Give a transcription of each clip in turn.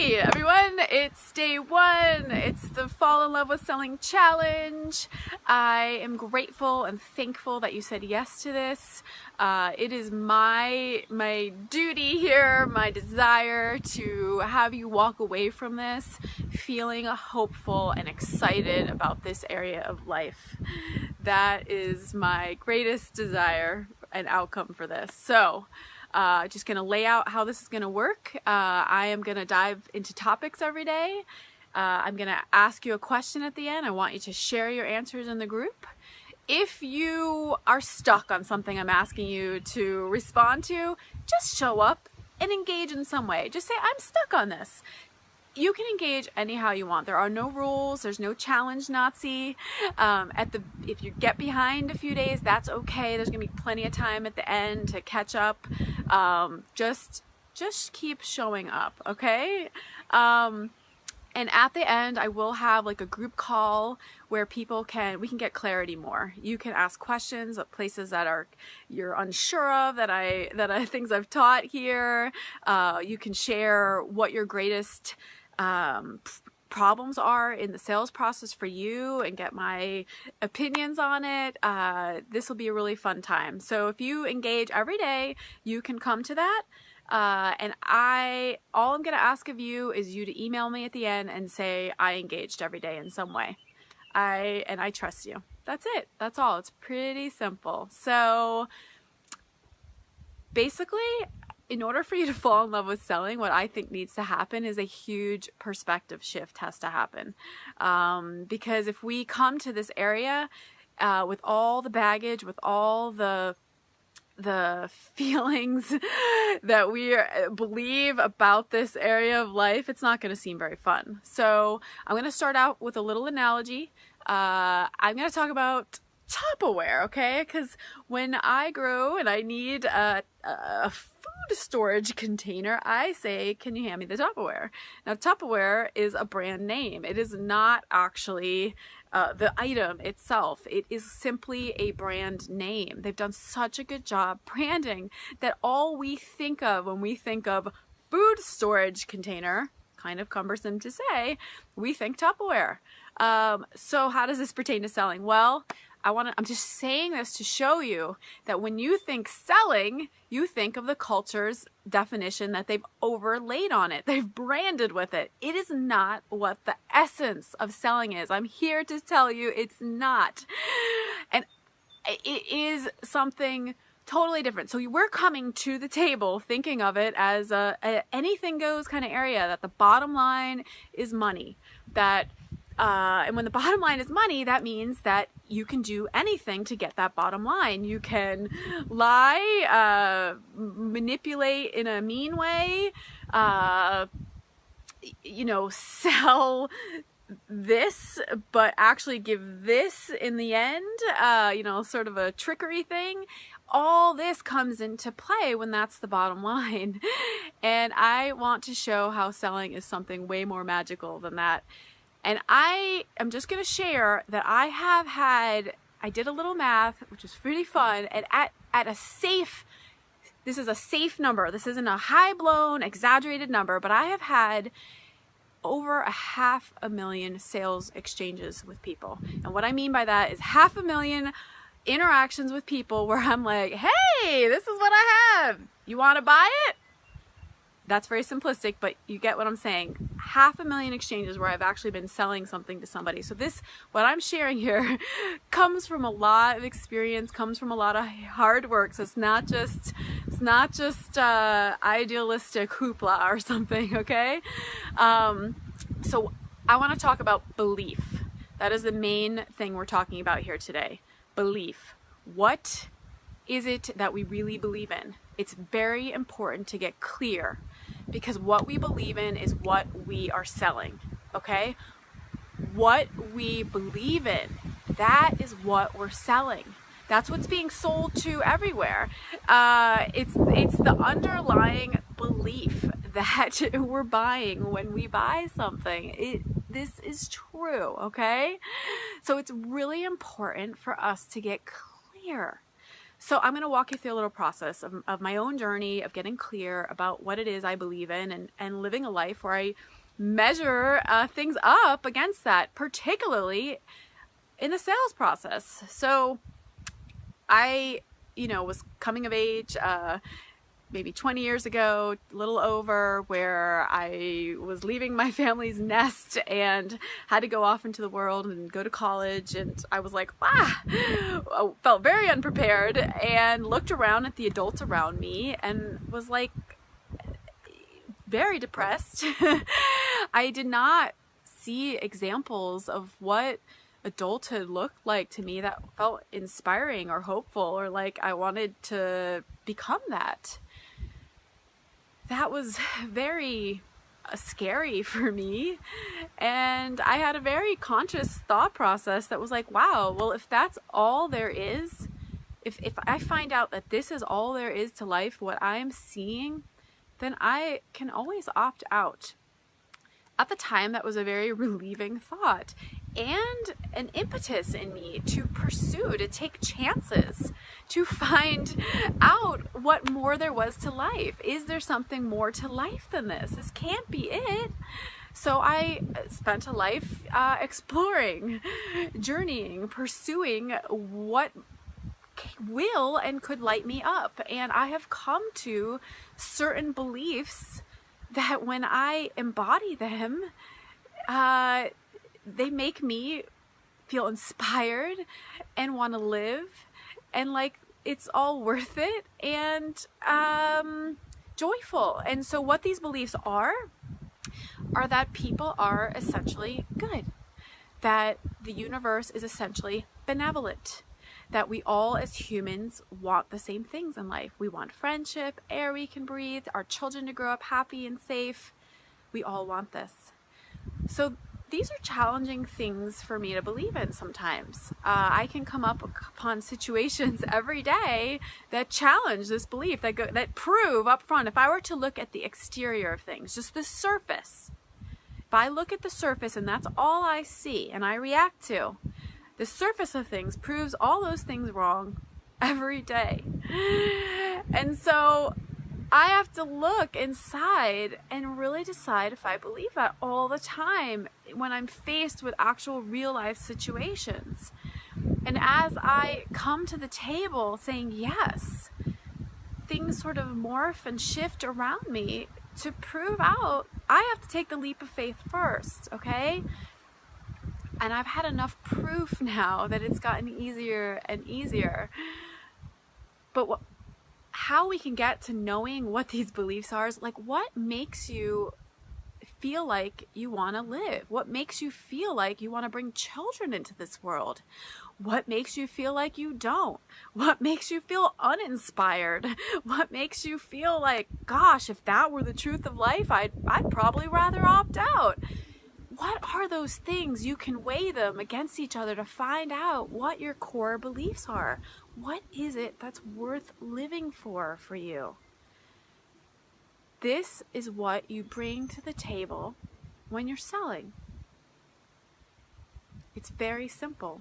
Hey everyone, it's day one. It's the Fall in Love with Selling Challenge. I am grateful and thankful that you said yes to this. It is my duty here, my desire to have you walk away from this feeling hopeful and excited about this area of life. That is my greatest desire and outcome for this. So just going to lay out how this is going to work. I am going to dive into topics every day. I'm going to ask you a question at the end. I want you to share your answers in the group. If you are stuck on something I'm asking you to respond to, just show up and engage in some way. Just say, I'm stuck on this. You can engage anyhow you want. There are no rules. There's no challenge Nazi. If you get behind a few days, that's okay. There's gonna be plenty of time at the end to catch up. Just keep showing up, okay? And at the end, I will have like a group call where we can get clarity more. You can ask questions of places that you're unsure of, things I've taught here. You can share what your greatest problems are in the sales process for you and get my opinions on it. This will be a really fun time. So if you engage every day, you can come to that. And all I'm going to ask of you is you to email me at the end and say, I engaged every day in some way. I trust you. That's it. That's all. It's pretty simple. So basically, in order for you to fall in love with selling, what I think needs to happen is a huge perspective shift has to happen. Because if we come to this area with all the baggage, with all the feelings that we believe about this area of life, it's not going to seem very fun. So I'm going to start out with a little analogy. I'm going to talk about Tupperware, okay? Because when I grow and I need a food storage container, I say, can you hand me the Tupperware? Now, Tupperware is a brand name. It is not actually the item itself. It is simply a brand name. They've done such a good job branding that all we think of when we think of food storage container, kind of cumbersome to say, we think Tupperware. So how does this pertain to selling? Well, I'm just saying this to show you that when you think selling, you think of the culture's definition that they've overlaid on it. They've branded with it. It is not what the essence of selling is. I'm here to tell you it's not. And it is something totally different. So we're coming to the table thinking of it as a anything goes kind of area, that the bottom line is money. And when the bottom line is money, that means that you can do anything to get that bottom line. You can lie, manipulate in a mean way, sell this, but actually give this in the end, sort of a trickery thing. All this comes into play when that's the bottom line. And I want to show how selling is something way more magical than that. And I am just going to share that I did a little math, which was pretty fun, and this is a safe number. This isn't a high-blown, exaggerated number, but I have had over 500,000 sales exchanges with people. And what I mean by that is 500,000 interactions with people where I'm like, hey, this is what I have. You want to buy it? That's very simplistic, but you get what I'm saying. 500,000 exchanges where I've actually been selling something to somebody. So what I'm sharing here comes from a lot of experience, comes from a lot of hard work. So it's not just idealistic hoopla or something, okay? So I want to talk about belief. That is the main thing we're talking about here today. Belief. What is it that we really believe in? It's very important to get clear, because what we believe in is what we are selling, okay? What we believe in, that is what we're selling. That's what's being sold to everywhere. It's the underlying belief that we're buying when we buy something. This is true, okay? So it's really important for us to get clear. So I'm going to walk you through a little process of my own journey of getting clear about what it is I believe in, and living a life where I measure things up against that, particularly in the sales process. So I, was coming of age maybe 20 years ago, a little over, where I was leaving my family's nest and had to go off into the world and go to college. And I was like, I felt very unprepared, and looked around at the adults around me and was like very depressed. I did not see examples of what adulthood looked like to me that felt inspiring or hopeful, or like I wanted to become that. That was very scary for me, and I had a very conscious thought process that was like, wow, well, if that's all there is, if I find out that this is all there is to life, what I'm seeing, then I can always opt out. At the time, that was a very relieving thought and an impetus in me to pursue, to take chances, to find out what more there was to life. Is there something more to life than this? This can't be it. So I spent a life exploring, journeying, pursuing what will and could light me up. And I have come to certain beliefs that when I embody them, they make me feel inspired and want to live, and like it's all worth it, and joyful. And so what these beliefs are that people are essentially good, that the universe is essentially benevolent, that we all as humans want the same things in life. We want friendship, air we can breathe, our children to grow up happy and safe. We all want this. So these are challenging things for me to believe in sometimes. I can come up upon situations every day that challenge this belief, that prove up front. If I were to look at the exterior of things, just the surface, if I look at the surface and that's all I see and I react to, the surface of things proves all those things wrong every day. And so I have to look inside and really decide if I believe that all the time when I'm faced with actual real life situations. And as I come to the table saying yes, things sort of morph and shift around me to prove out I have to take the leap of faith first, okay? And I've had enough proof now that it's gotten easier and easier. But how we can get to knowing what these beliefs are is like, what makes you feel like you want to live? What makes you feel like you want to bring children into this world? What makes you feel like you don't? What makes you feel uninspired? What makes you feel like, gosh, if that were the truth of life, I'd probably rather opt out? What are those things? You can weigh them against each other to find out what your core beliefs are. What is it that's worth living for you? This is what you bring to the table when you're selling. It's very simple,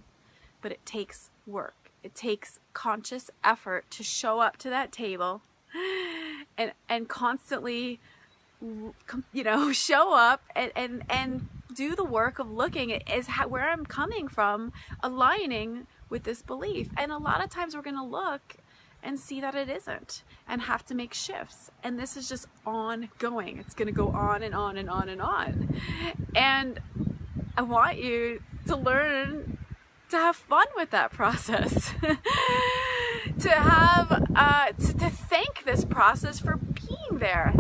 but it takes work. It takes conscious effort to show up to that table and constantly, show up and do the work of looking at where I'm coming from, aligning with this belief. And a lot of times we're going to look and see that it isn't, and have to make shifts. And this is just ongoing. It's going to go on and on and on and on. And I want you to learn to have fun with that process, to thank this process for being there,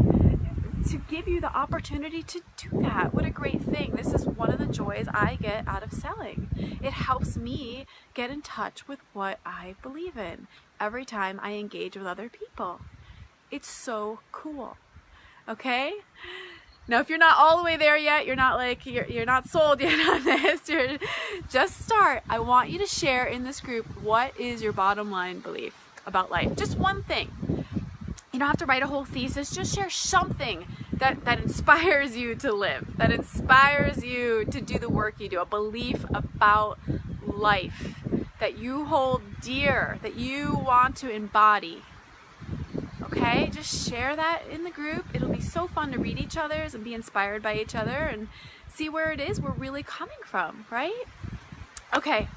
to give you the opportunity to do that. What a great thing. This is one of the joys I get out of selling. It helps me get in touch with what I believe in every time I engage with other people. It's so cool. Okay? Now, if you're not all the way there yet, you're not sold yet on this, just start. I want you to share in this group, what is your bottom line belief about life? Just one thing. You don't have to write a whole thesis. Just share something that inspires you to live, that inspires you to do the work you do, a belief about life that you hold dear, that you want to embody. Okay, just share that in the group. It'll be so fun to read each other's and be inspired by each other and see where it is we're really coming from, right? Okay,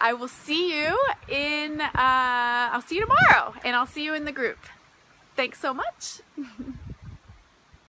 I will see you in, I'll see you tomorrow, and I'll see you in the group. Thanks so much.